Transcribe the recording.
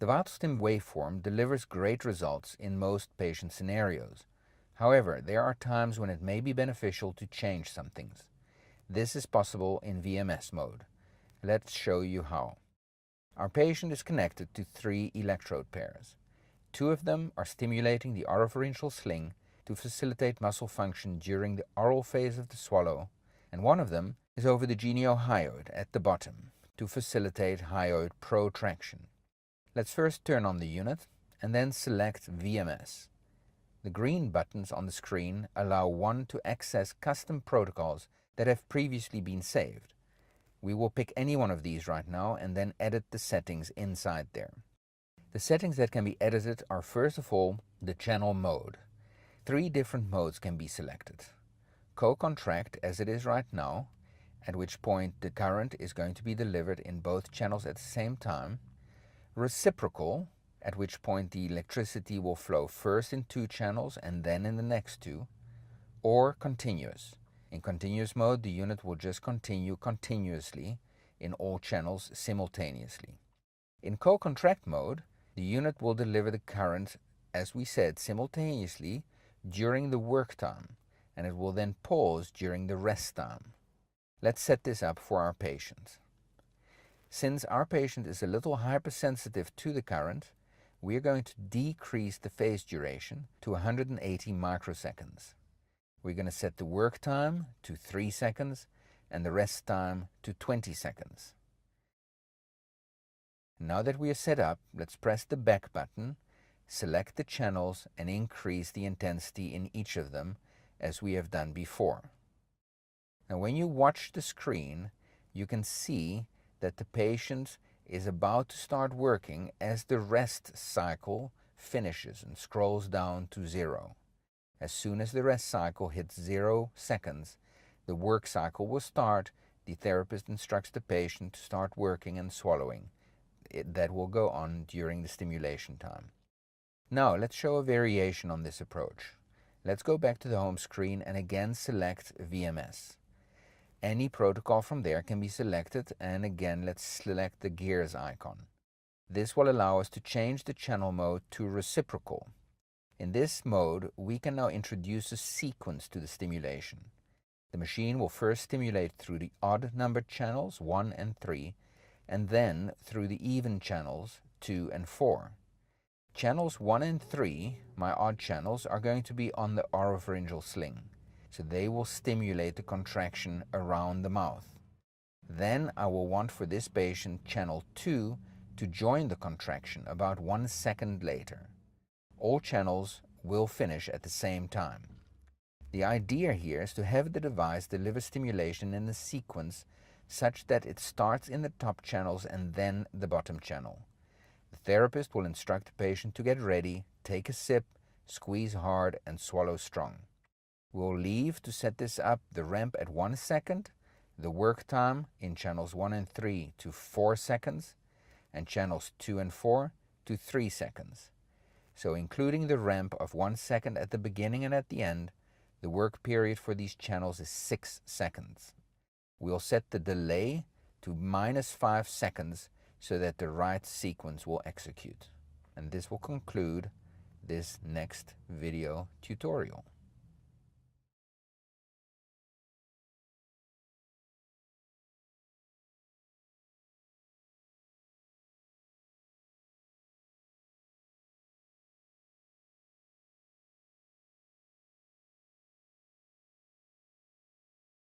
The VitalStim waveform delivers great results in most patient scenarios. However, there are times when it may be beneficial to change some things. This is possible in VMS mode. Let's show you how. Our patient is connected to 3 electrode pairs. 2 of them are stimulating the oropharyngeal sling to facilitate muscle function during the oral phase of the swallow, and 1 of them is over the geniohyoid at the bottom to facilitate hyoid protraction. Let's first turn on the unit and then select VMS. The green buttons on the screen allow one to access custom protocols that have previously been saved. We will pick any one of these right now and then edit the settings inside there. The settings that can be edited are first of all the channel mode. 3 different modes can be selected. Co-contract as it is right now, at which point the current is going to be delivered in both channels at the same time. Reciprocal, at which point the electricity will flow first in 2 channels and then in the next 2, or continuous. In continuous mode, the unit will just continue continuously in all channels simultaneously. In co-contract mode, the unit will deliver the current, as we said, simultaneously during the work time, and it will then pause during the rest time. Let's set this up for our patient. Since our patient is a little hypersensitive to the current, we are going to decrease the phase duration to 180 microseconds. We're going to set the work time to 3 seconds and the rest time to 20 seconds. Now that we are set up, let's press the back button, select the channels and increase the intensity in each of them as we have done before. Now when you watch the screen, you can see that the patient is about to start working as the rest cycle finishes and scrolls down to 0. As soon as the rest cycle hits 0 seconds, the work cycle will start. The therapist instructs the patient to start working and swallowing. That will go on during the stimulation time. Now let's show a variation on this approach. Let's go back to the home screen and again select VMS. Any protocol from there can be selected, and again let's select the gears icon. This will allow us to change the channel mode to reciprocal. In this mode, we can now introduce a sequence to the stimulation. The machine will first stimulate through the odd numbered channels 1 and 3, and then through the even channels 2 and 4. Channels 1 and 3, my odd channels, are going to be on the oropharyngeal sling, so they will stimulate the contraction around the mouth. Then I will want for this patient channel 2 to join the contraction about 1 second later. All channels will finish at the same time. The idea here is to have the device deliver stimulation in a sequence such that it starts in the top channels and then the bottom channel. The therapist will instruct the patient to get ready, take a sip, squeeze hard, and swallow strong. We'll leave to set this up the ramp at 1 second, the work time in channels 1 and 3 to 4 seconds, and channels 2 and 4 to 3 seconds. So including the ramp of 1 second at the beginning and at the end, the work period for these channels is 6 seconds. We'll set the delay to -5 seconds so that the right sequence will execute. And this will conclude this next video tutorial.